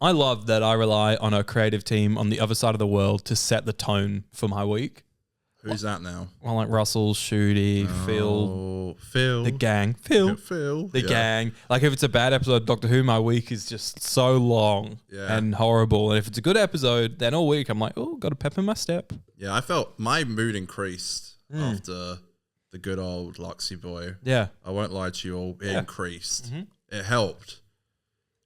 I love that I rely on a creative team on the other side of the world to set the tone for my week. Who's that now? Well, like Russell, Shooty, Phil, the gang. Phil, the gang. Like if it's a bad episode of Doctor Who, my week is just so long and horrible. And if it's a good episode, then all week I'm like, oh, got a pep in my step. Yeah, I felt my mood increased after the good old Luxy boy. Yeah. I won't lie to you all. It increased. It helped.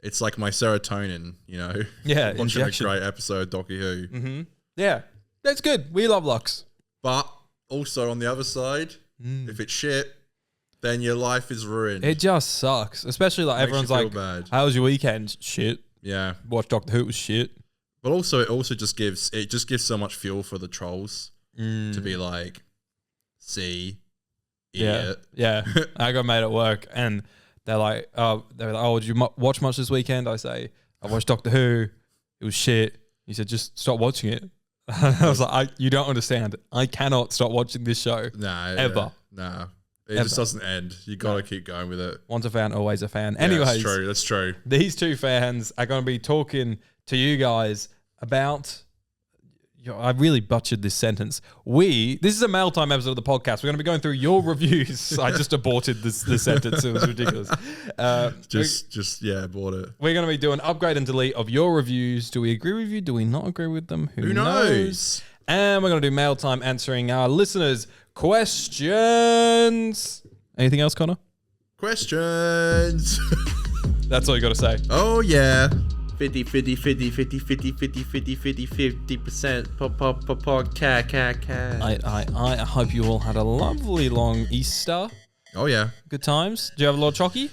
It's like my serotonin, you know? Yeah, watching injection. a great episode of Doctor Who. Yeah, that's good. We love Lux. But also on the other side, if it's shit, then your life is ruined. It just sucks. Especially like everyone's like, bad. how was your weekend? Shit. Yeah. Watch Doctor Who, it was shit. But also, it also just gives so much fuel for the trolls to be like, see, idiot. Yeah. I got made at work and they're like, oh, did you watch much this weekend? I say, I watched Doctor Who. It was shit. He said, just stop watching it. I was like, you don't understand. I cannot stop watching this show. Nah. Ever. Nah. It just doesn't end. You got to keep going with it. Once a fan, always a fan. Anyways. That's true. These two fans are going to be talking to you guys about... I really butchered this sentence. This is a mail time episode of the podcast. We're going to be going through your reviews. I just aborted this sentence. It was ridiculous. Abort it. We're going to be doing upgrade and delete of your reviews. Do we agree with you? Do we not agree with them? Who knows? And we're going to do mail time answering our listeners' questions. Anything else, Connor? Questions. That's all you got to say. Oh, yeah. 50%. I hope you all had a lovely long Easter. Oh, yeah. Good times. Do you have a lot of chocky?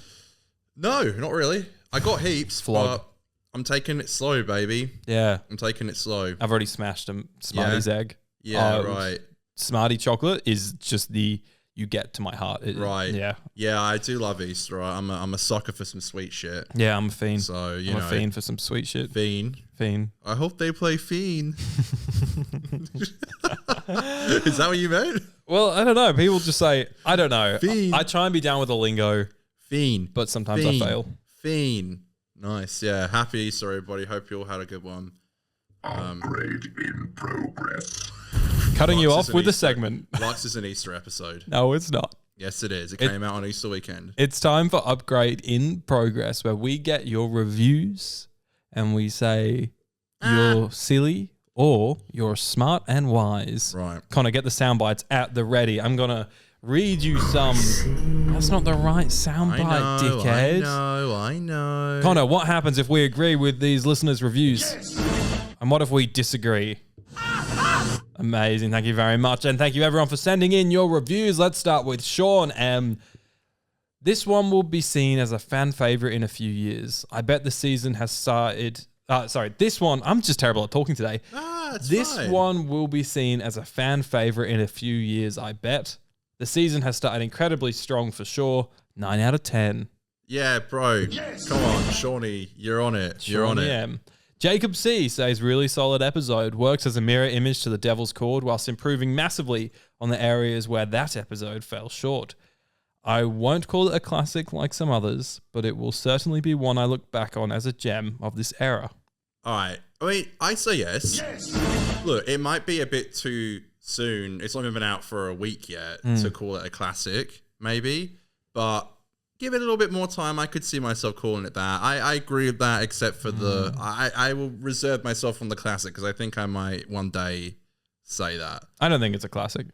No, not really. I got heaps, but I'm taking it slow, baby. Yeah. I'm taking it slow. I've already smashed a Smarties egg. Yeah, right. Smartie chocolate is just you get to my heart. Right. Yeah. Yeah, I do love Easter. Right? I'm a sucker for some sweet shit. Yeah, I'm a fiend. So, I'm a fiend for some sweet shit. Fiend. I hope they play Fiend. Is that what you meant? Well, I don't know. People just say, I don't know. Fiend. I try and be down with the lingo. Fiend. But sometimes I fail. Fiend. Nice. Yeah. Happy Easter, everybody. Hope you all had a good one. Upgrade in progress. Cutting Lux you off with a segment. Lux is an Easter episode. No, it's not. Yes, it is. It came out on Easter weekend. It's time for Upgrade in Progress, where we get your reviews and we say you're silly or you're smart and wise. Right. Connor, get the sound bites at the ready. I'm going to read you some. That's not the right sound bite, dickhead. I know. Connor, what happens if we agree with these listeners' reviews? And what if we disagree? Amazing. Thank you very much. And thank you everyone for sending in your reviews. Let's start with Sean M. This one will be seen as a fan favorite in a few years. I bet the season has started. This one, I'm just terrible at talking today. This one will be seen as a fan favorite in a few years, I bet. The season has started incredibly strong for sure. 9 out of 10. Yeah, bro. Yes. Come on, Shawnee. You're on it. You're on it. M. Jacob C says, really solid episode. Works as a mirror image to the Devil's Cord whilst improving massively on the areas where that episode fell short. I won't call it a classic like some others, but it will certainly be one I look back on as a gem of this era. All right. I mean, I say yes. Look, it might be a bit too soon. It's only been out for a week yet to call it a classic, maybe. But give it a little bit more time. I could see myself calling it that. I agree with that, except for I will reserve myself on the classic because I think I might one day say that. I don't think it's a classic.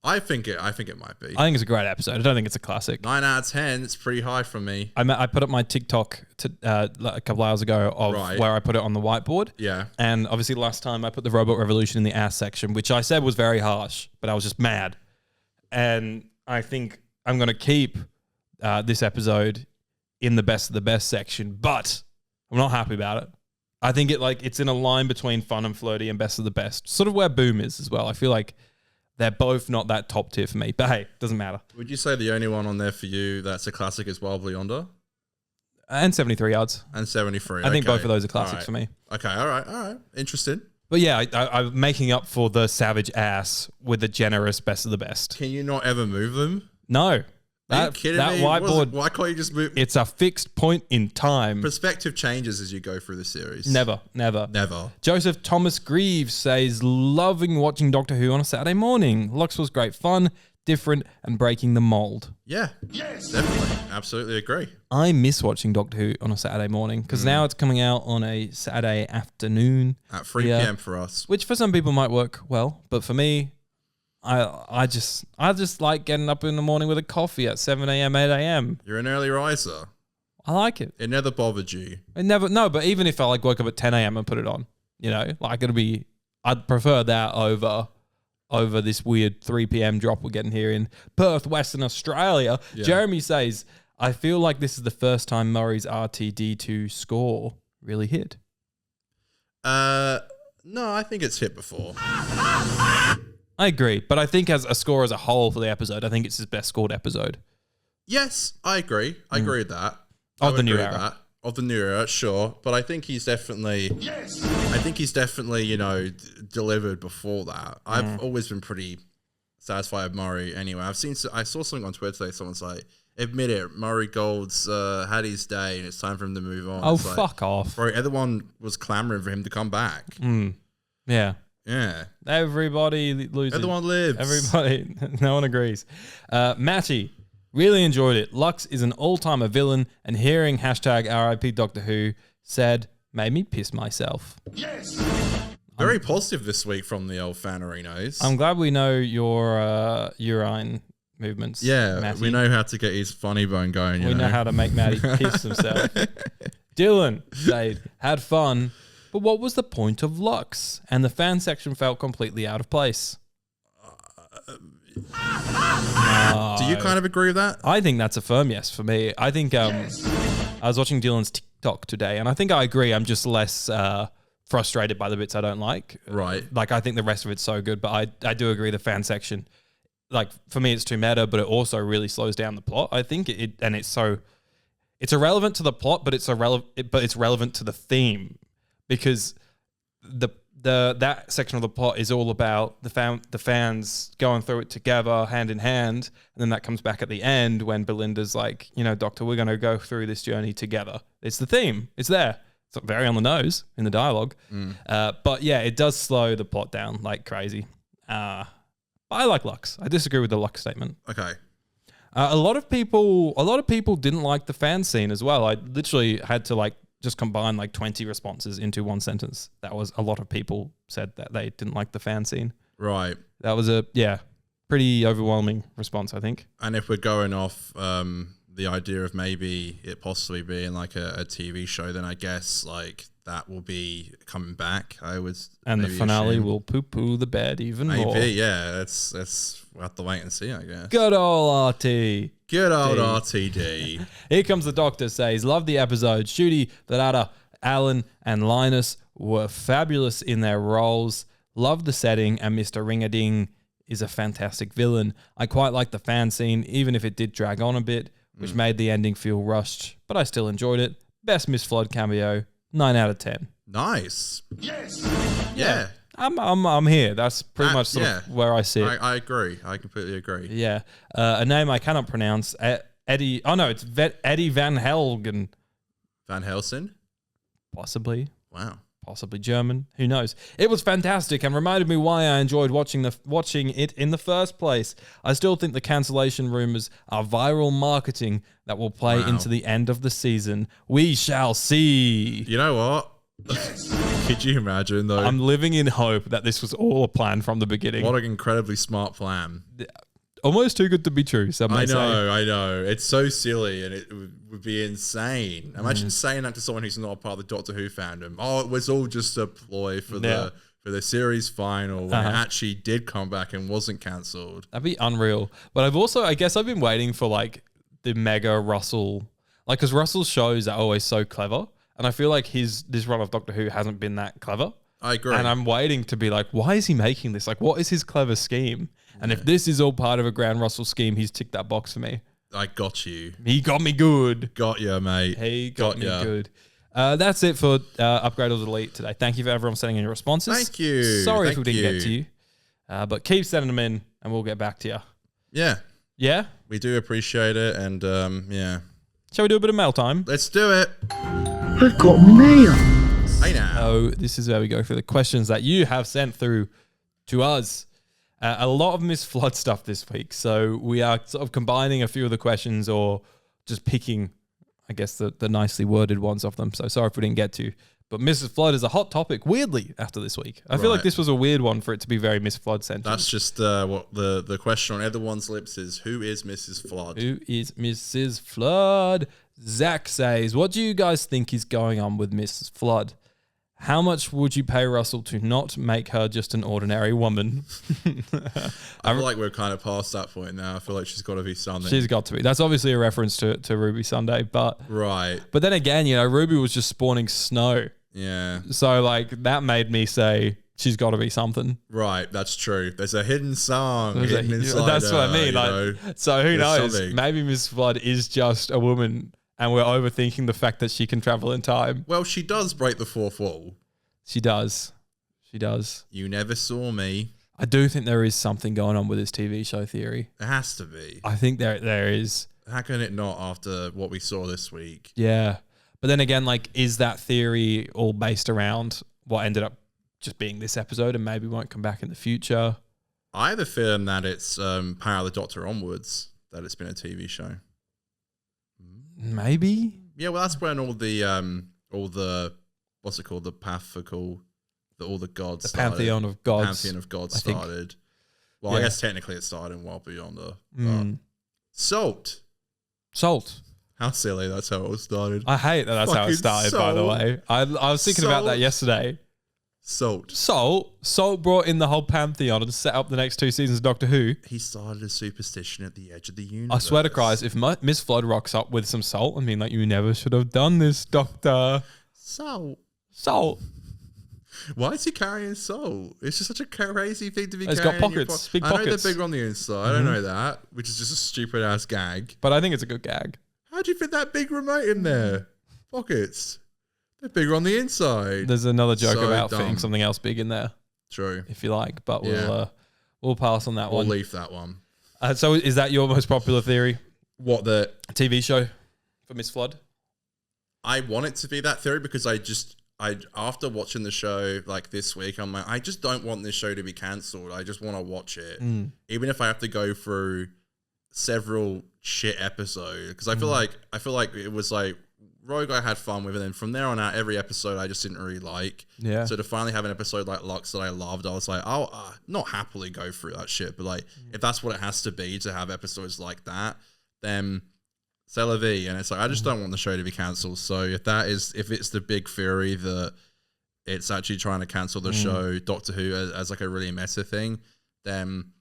I think it might be. I think it's a great episode. I don't think it's a classic. 9 out of 10. It's pretty high from me. I put up my TikTok a couple hours ago of where I put it on the whiteboard. Yeah. And obviously last time I put the Robot Revolution in the ass section, which I said was very harsh, but I was just mad. And I think I'm going to keep this episode in the best of the best section, but I'm not happy about it. I think it's in a line between fun and flirty and best of the best, sort of where Boom is as well. I feel like they're both not that top tier for me, but hey, doesn't matter. Would you say the only one on there for you that's a classic is Wildly Yonder? And 73 Yards. And 73. I think both of those are classics for me. Okay, all right. Interesting. But yeah, I'm making up for the savage ass with the generous best of the best. Can you not ever move them? No. Are you kidding that me? whiteboard, Why can't you just move? it's a fixed point in time. Perspective changes as you go through the series. Never. Joseph Thomas Greaves says, loving watching Doctor Who on a Saturday morning. Lux was great fun, different, and breaking the mold. Yeah. Yes. Definitely. Absolutely agree. I miss watching Doctor Who on a Saturday morning because now it's coming out on a Saturday afternoon. At 3 p.m. for us. Which for some people might work well, but for me, I just like getting up in the morning with a coffee at 7 a.m., 8 a.m. You're an early riser. I like it. It never bothered you. But even if I like woke up at 10 a.m. and put it on, like I'd prefer that over this weird 3 p.m. drop we're getting here in Perth, Western Australia. Yeah. Jeremy says, I feel like this is the first time Murray's RTD2 score really hit. No, I think it's hit before. I agree, but I think as a score as a whole for the episode, I think it's his best scored episode. Yes, I agree. I agree with that. Of the new era. Of the new era, sure. But I think he's definitely... Yes! I think he's definitely, delivered before that. I've always been pretty satisfied with Murray anyway. I saw something on Twitter today, someone's like, admit it, Murray Gold's had his day and it's time for him to move on. Oh, fuck off. Bro, everyone was clamoring for him to come back. Yeah. Yeah. Everybody loses. Everyone lives. Everybody. No one agrees. Matty, really enjoyed it. Lux is an all-timer villain, and hearing hashtag RIP Doctor Who said made me piss myself. Yes. Very positive this week from the old Fanarinos. I'm glad we know your urine movements. Yeah, Matty. We know how to get his funny bone going. We know how to make Matty piss himself. Dylan said, had fun. But what was the point of Lux? And the fan section felt completely out of place. Do you kind of agree with that? I think that's a firm yes for me. I think I was watching Dylan's TikTok today, and I think I agree. I'm just less frustrated by the bits I don't like. Right. Like, I think the rest of it's so good, but I do agree the fan section, like, for me, it's too meta, but it also really slows down the plot. I think it's irrelevant to the plot, but it's relevant to the theme. Because that section of the plot is all about the fans going through it together, hand in hand, and then that comes back at the end when Belinda's like, Doctor, we're going to go through this journey together. It's the theme. It's there. It's very on the nose in the dialogue. But yeah, it does slow the plot down like crazy. But I like Lux. I disagree with the Lux statement. Okay. A lot of people didn't like the fan scene as well. I literally had to just combine 20 responses into one sentence. That was a lot of people said that they didn't like the fan scene. Right. That was pretty overwhelming response, I think. And if we're going off the idea of maybe it possibly being a TV show, then I guess that will be coming back. And the finale will poo-poo the bed even more. Maybe, yeah. That's we'll have to wait and see, I guess. Good old RT. Good old RTD. Here comes the Doctor, says, love the episode. Shooty, Ladada, Alan, and Linus were fabulous in their roles. Love the setting, and Mr. Ring-a-Ding is a fantastic villain. I quite like the fan scene, even if it did drag on a bit, which made the ending feel rushed, but I still enjoyed it. Best Miss Flood cameo, 9 out of 10. Nice. Yes. Yeah. I'm here. That's pretty much sort of where I see it. I agree. I completely agree. Yeah. A name I cannot pronounce. Eddie. Oh, no, it's Eddie Van Helgen. Van Helsing? Possibly. Wow. Possibly German. Who knows? It was fantastic and reminded me why I enjoyed watching it in the first place. I still think the cancellation rumors are viral marketing that will play into the end of the season. We shall see. You know what? Could you imagine, though? I'm living in hope that this was all a plan from the beginning. What an incredibly smart plan. Almost too good to be true, some may say. I know. It's so silly and it would be insane. Imagine saying that to someone who's not a part of the Doctor Who fandom. Oh, it was all just a ploy for the series final when it actually did come back and wasn't cancelled. That'd be unreal. But I guess I've been waiting for the mega Russell, because Russell's shows are always so clever. And I feel like this run of Doctor Who hasn't been that clever. I agree. And I'm waiting to be why is he making this? What is his clever scheme? And if this is all part of a Grand Russell scheme, he's ticked that box for me. I got you. He got me good. Got you, mate. He got me good. That's it for Upgrade or Delete today. Thank you for everyone sending in your responses. Thank you. Sorry if we didn't get to you. But keep sending them in and we'll get back to you. Yeah. Yeah? We do appreciate it, and yeah. Shall we do a bit of mail time? Let's do it. I've got mail. Hey now. So this is where we go for the questions that you have sent through to us. A lot of Miss Flood stuff this week. So we are sort of combining a few of the questions or just picking, I guess, the nicely worded ones of them. So sorry if we didn't get to. But Mrs. Flood is a hot topic, weirdly, after this week. I feel like Right. this was a weird one for it to be very Miss Flood centered. That's just what the question on everyone's lips is. Who is Mrs. Flood? Who is Mrs. Flood? Zach says, what do you guys think is going on with Mrs. Flood? How much would you pay Russell to not make her just an ordinary woman? I feel like we're kind of past that point now. I feel like she's got to be something. She's got to be. That's obviously a reference to Ruby Sunday, but right. then again, you know, Ruby was just spawning snow. Yeah. So like that made me say she's got to be something. Right. That's true. There's a hidden song There's a- hidden inside. that's what I mean. you Like, know. so who there's knows? something. Maybe Miss Flood is just a woman and we're overthinking the fact that she can travel in time. Well, she does break the fourth wall. She does. She does. You never saw me. I do think there is something going on with this TV show theory. It has to be. I think there is. How can it not after what we saw this week? Yeah. But then again, like, is that theory all based around what ended up just being this episode and maybe won't come back in the future? I have a feeling that it's Power of the Doctor onwards that it's been a TV show. Maybe. Yeah, well, that's when all the what's it called? The pathical, all the gods. The started. pantheon of gods. Pantheon of gods I think. started. Well, Yeah. I guess technically it started in Wild Beyonder. Mm. Salt. Salt. How silly. That's how it was started. I hate that that's how it Fucking started, by the Salt. way. I was thinking about that Salt. yesterday. Salt. Salt brought in the whole pantheon and set up the next 2 seasons of Doctor Who. He started a superstition at the edge of the universe. I swear to Christ, if Miss Flood rocks up with some salt and being like, you never should have done this, Doctor. Salt. Salt. Why is he carrying salt? It's just such a crazy thing to be It's got carrying. in your pockets, po- big I know pockets. they're bigger on the inside. I don't know that, which is just a stupid ass gag. But I think it's a good gag. How do you fit that big remote in there? Pockets. They're bigger on the inside. There's another joke So about dumb. fitting something else big in there, True. if you like. But Yeah. we'll pass on that We'll one. leave that one. So is that your most popular theory? What the? TV show for Miss Flood? I want it to be that theory because I after watching the show like this week, I'm like, I just don't want this show to be cancelled. I just want to watch it, even if I have to go through several shit episodes. Because I feel like it was like Rogue I had fun with, and then from there on out, every episode I just didn't really like. Yeah. So to finally have an episode like Lux that I loved, I was like, I'll not happily go through that shit, but like if that's what it has to be to have episodes like that, then c'est la vie. And it's like I just don't want the show to be cancelled. So if it's the big theory that it's actually trying to cancel the show Doctor Who as like a really meta thing, then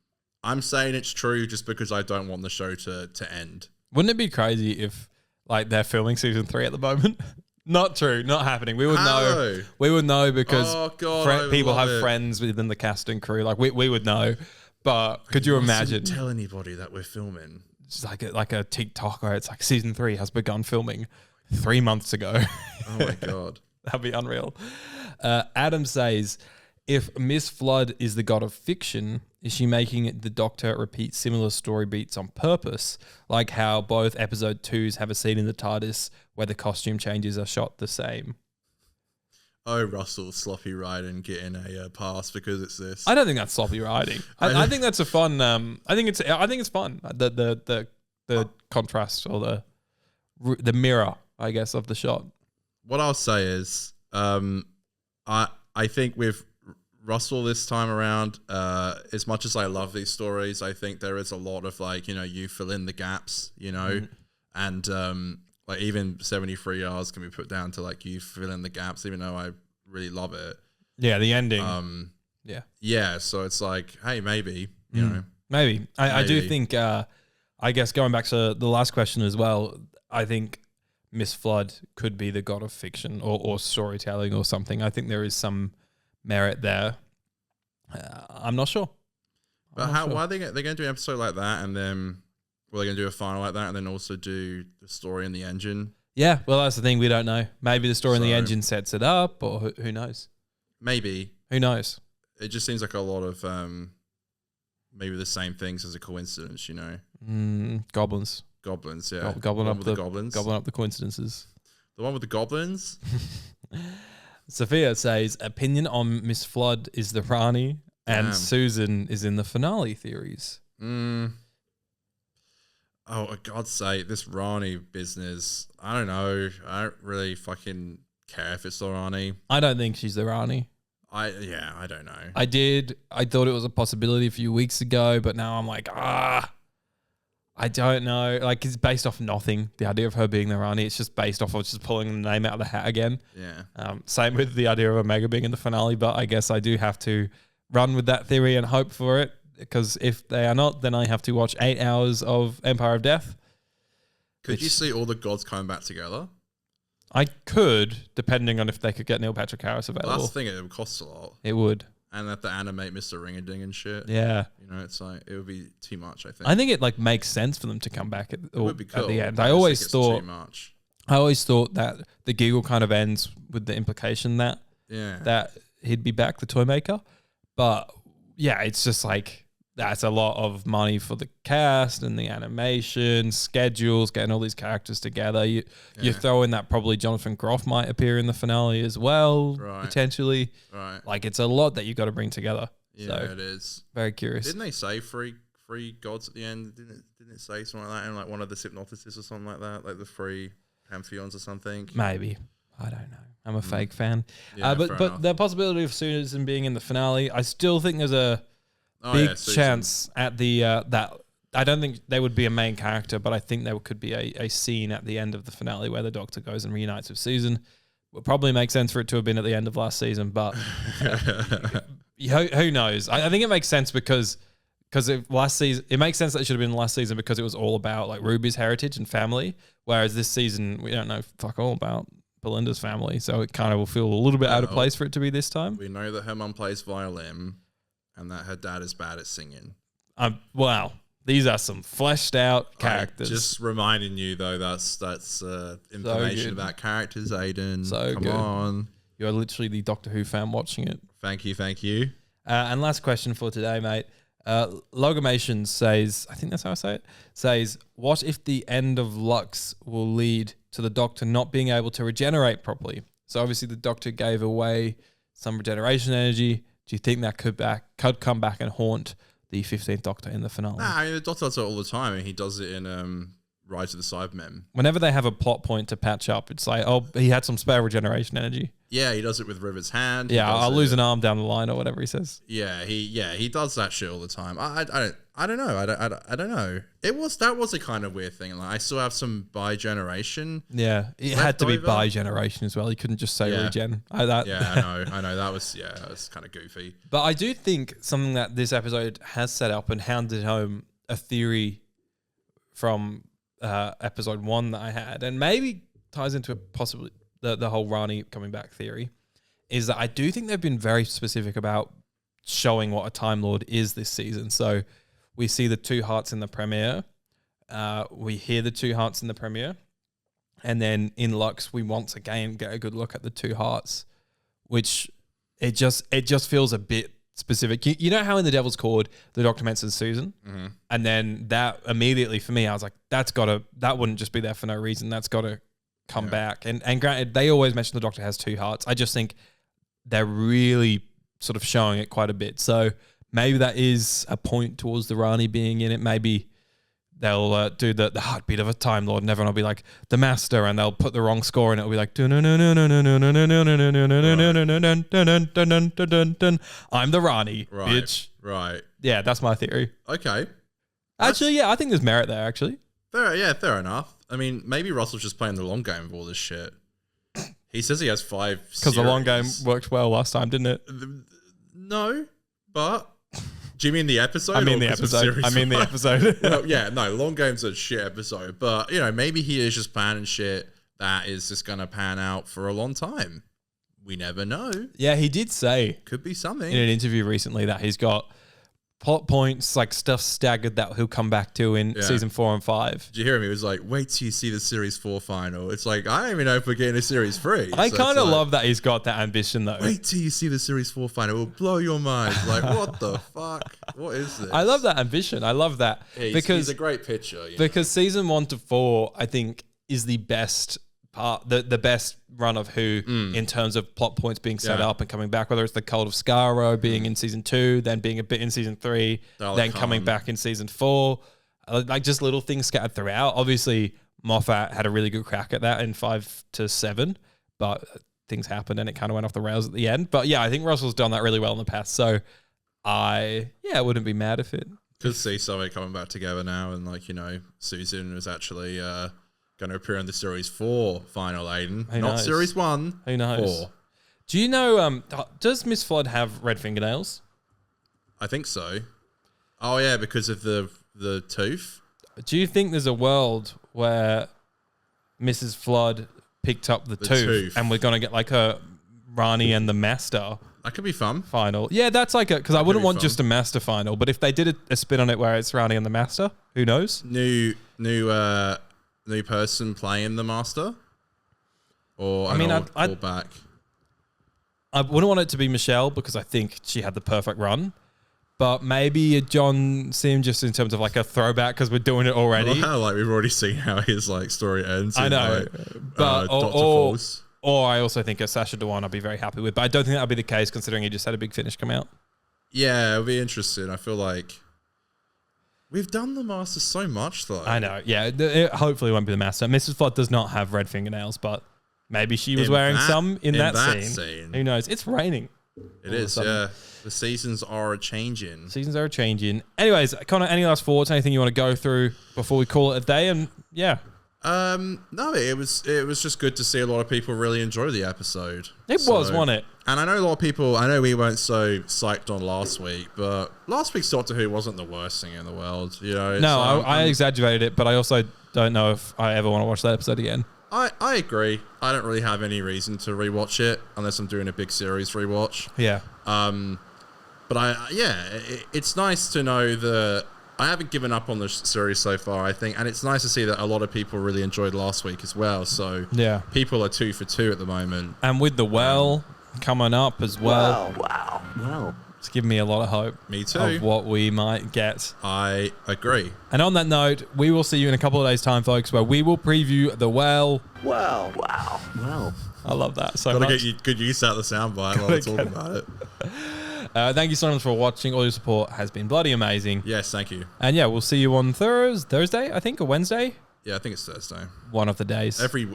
I'm saying it's true just because I don't want the show to end. Wouldn't it be crazy if like they're filming season 3 at the moment? Not true, not happening. We would know. How? We would know because Oh, God, I would people love have it. friends within the cast and crew. Like we would know. But could you imagine? Mustn't tell anybody that we're filming. It's like a TikTok where it's like season 3 has begun filming 3 months ago. Oh my God. That'd be unreal. Adam says, if Miss Flood is the god of fiction, is she making the Doctor repeat similar story beats on purpose? Like how both episode 2s have a scene in the TARDIS where the costume changes are shot the same. Oh, Russell sloppy riding getting a pass because it's this. I don't think that's sloppy writing. I think that's a fun. I think it's fun. The contrast or the mirror, I guess, of the shot. What I'll say is, I think with Russell this time around, as much as I love these stories, I think there is a lot of like, you fill in the gaps, and like even 73 hours can be put down to like you fill in the gaps, even though I really love it. Yeah, the ending. Yeah. So it's like, hey, maybe, you know. Maybe. I do Maybe. think, I guess going back to the last question as well, I think Miss Flood could be the god of fiction or storytelling or something. I think there is some merit there. I'm not sure. But why are they're going to do an episode like that and then they're going to do a final like that and then also do the story in the engine? Yeah, well, that's the thing. We don't know. Maybe the story in the So- engine sets it up, or who knows? Maybe. Who knows? It just seems like a lot of maybe the same things as a coincidence, Goblins. Goblins, yeah. Goblin The one up with the goblins. Goblin up the coincidences. The one with the goblins. Sophia says, opinion on Miss Flood is the Rani, and Damn. Susan is in the finale theories. Oh, for God's sake, this Rani business. I don't know. I don't really fucking care if it's the Rani. I don't think she's the Rani. I don't know. I thought it was a possibility a few weeks ago, but now I'm like, I don't know. Like, it's based off nothing. The idea of her being the Rani, it's just based off of just pulling the name out of the hat again. Yeah. Same with the idea of Omega being in the finale, but I guess I do have to run with that theory and hope for it, because if they are not, then I have to watch 8 hours of Empire of Death. Could you see all the gods coming back together? I could, depending on if they could get Neil Patrick Harris available. That's the thing, it would cost a lot. It would. And they have to animate Mr. Ring-a-ding and shit. Yeah. You know, it's like, it would be too much, I think. I think it like makes sense for them to come back at would be cool, the end. but I just always think it's thought too much. I always thought that the giggle kind of ends with the implication that Yeah. he'd be back, the toy maker. But yeah, it's just like that's a lot of money for the cast and the animation, schedules, getting all these characters together. You throw in that probably Jonathan Groff might appear in the finale as well, Right. potentially. Right. Like, it's a lot that you got to bring together. Yeah, So it is. very curious. Didn't they say three gods at the end? Didn't it say something like that in like one of the Hypnoticists or something like that? Like the three pantheons or something? Maybe. I don't know. I'm a fake fan. Yeah, fair but enough. the possibility of Susan being in the finale, I still think there's a big Susan. chance at the that I don't think they would be a main character, but I think there could be a scene at the end of the finale where the Doctor goes and reunites with Susan. Would probably make sense for it to have been at the end of last season, but who knows? I think it makes sense because last season it makes sense that it should have been last season because it was all about like Ruby's heritage and family, whereas this season we don't know fuck all about Belinda's family, so it kind of will feel a little bit out of place for it to be this time. We know that her mum plays violin and that her dad is bad at singing. Wow, these are some fleshed out characters. Just reminding you though, that's information good. about characters, Aiden. So Come good. on. You're literally the Doctor Who fan watching it. Thank you. And last question for today, mate. Logomation says, I think that's how I say it, says, what if the end of Lux will lead to the Doctor not being able to regenerate properly? So obviously the Doctor gave away some regeneration energy. Do you think that could come back and haunt the 15th Doctor in the finale? Nah, I mean, the Doctor does it all the time, and he does it in Rise of the Cybermen. Whenever they have a plot point to patch up, it's like, oh, he had some spare regeneration energy. Yeah, he does it with River's hand. Yeah, I'll lose an arm down the line or whatever he says. Yeah, he does that shit all the time. I don't know. I don't know. That was a kind of weird thing. Like I still have some bi-generation. Yeah, it had to be over. bi-generation as well. You couldn't just say Yeah. regen. I know. That was kind of goofy. But I do think something that this episode has set up and hounded home a theory from episode 1 that I had, and maybe ties into possibly the whole Rani coming back theory, is that I do think they've been very specific about showing what a Time Lord is this season. So we see the 2 hearts in the premiere, we hear the 2 hearts in the premiere, and then in Lux we once again get a good look at the 2 hearts, which it just feels a bit specific. You know how in The Devil's Cord the Doctor mentions Susan, and then that immediately for me I was like, that wouldn't just be there for no reason. That's got to come back. And granted, they always mention the Doctor has 2 hearts. I just think they're really sort of showing it quite a bit. So maybe that is a point towards the Rani being in it. Maybe they'll do the heartbeat of a Time Lord, and everyone will be like the Master, and they'll put the wrong score, and it'll be like I'm the Rani, bitch. Right. Yeah, that's my theory. Okay. Actually, yeah, I think there's merit there. Actually, Fair enough. I mean, maybe Russell's just playing the long game with all this shit. He says he has 5 because the long game worked well last time, didn't it? No, but do you mean the episode? I mean the 'cause of episode. series I mean the one? episode. Well, yeah, no, long game's a shit episode, but maybe he is just planning shit that is just gonna pan out for a long time. We never know. Yeah, he did say Could be something. in an interview recently that he's got plot points, like stuff staggered that he'll come back to in season 4 and 5. Did you hear him? He was like, wait till you see the series 4 final. It's like, I don't even know if we're getting a series 3. I kind of love that he's got that ambition though. Wait till you see the series 4 final. It will blow your mind. Like, what the fuck? What is this? I love that ambition. I love that. He's a great pitcher. Because season 1 to 4, I think, is the best part, the best run of Who in terms of plot points being set up and coming back, whether it's the Cult of Skaro being in season 2, then being a bit in season 3, then coming back in season 4, like just little things scattered throughout. Obviously, Moffat had a really good crack at that in 5 to 7, but things happened and it kind of went off the rails at the end. But yeah, I think Russell's done that really well in the past. So I wouldn't be mad if it. Could see something coming back together now, and Susan was actually going to appear in the series 4 final, Aiden. Who Not knows? series 1. Who knows? 4. Do you know, does Miss Flood have red fingernails? I think so. Oh yeah, because of the tooth. Do you think there's a world where Mrs. Flood picked up the tooth and we're going to get like a Rani and the Master That could be fun. final? Yeah, that's like because I wouldn't be want fun. just a Master final, but if they did a spin on it where it's Rani and the Master, who knows? New person playing the Master, or I'd back. I wouldn't want it to be Michelle because I think she had the perfect run, but maybe a John Sim just in terms of like a throwback because we're doing it already. Well, like we've already seen how his story ends. I know, but Dr. Falls. Or I also think a Sacha Dhawan I'd be very happy with, but I don't think that would be the case considering he just had a big finish come out. Yeah, it'll be interesting. I feel like we've done the Master so much though. I know, yeah. It hopefully won't be the Master. Mrs. Flood does not have red fingernails, but maybe she was wearing some in that scene. Who knows? It's raining. It is, yeah. The seasons are changing. Seasons are changing. Anyways, Connor, any last thoughts? Anything you want to go through before we call it a day? And yeah. No, it was just good to see a lot of people really enjoy the episode. It was, wasn't it? And I know a lot of people, I know we weren't so psyched on last week, but last week's Doctor Who wasn't the worst thing in the world, you know? No, I exaggerated it, but I also don't know if I ever want to watch that episode again. I agree. I don't really have any reason to rewatch it unless I'm doing a big series rewatch. Yeah. But it's nice to know that I haven't given up on the series so far, I think, and it's nice to see that a lot of people really enjoyed last week as well. So yeah, people are 2 for 2 at the moment. And with the Well coming up as well. Wow. It's given me a lot of hope. Me too. Of what we might get. I agree. And on that note, we will see you in a couple of days' time, folks, where we will preview the Well. Wow. I love that so Gotta much. get good use out of the soundbite while we're talking about it. Thank you so much for watching. All your support has been bloody amazing. Yes, thank you. And yeah, we'll see you on Thursday, I think, or Wednesday. Yeah, I think it's Thursday. One of the days. Every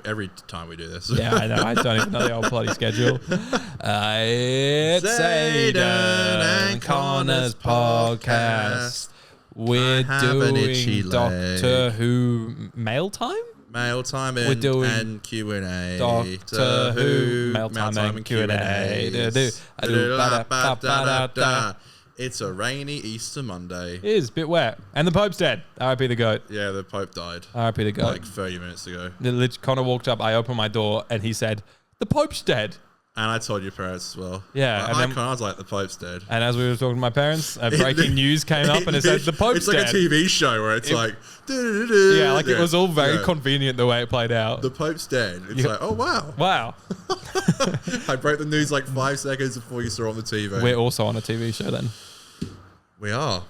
time we do this. Yeah, I know. I don't even know the old bloody schedule. It's Aidan and Connor's podcast. We're doing Doctor Who Mail Time? Mail time We're doing and Q&A. Doctor Who Mail time and Q&A. It's a rainy Easter Monday. It is a bit wet. And the Pope's dead. R.I.P. the goat. Yeah, the Pope died. R.I.P. the goat. Like 30 minutes ago. Connor walked up, I opened my door, and he said, "The Pope's dead." And I told your parents as well. Yeah. I was like, the Pope's dead. And as we were talking to my parents, breaking news came up and it said, "The Pope's dead." It's like a TV show where it's like... Yeah, like it was all very convenient the way it played out. The Pope's dead. It's like, oh, wow. Wow. I broke the news like 5 seconds before you saw it on the TV. We're also on a TV show then. We are.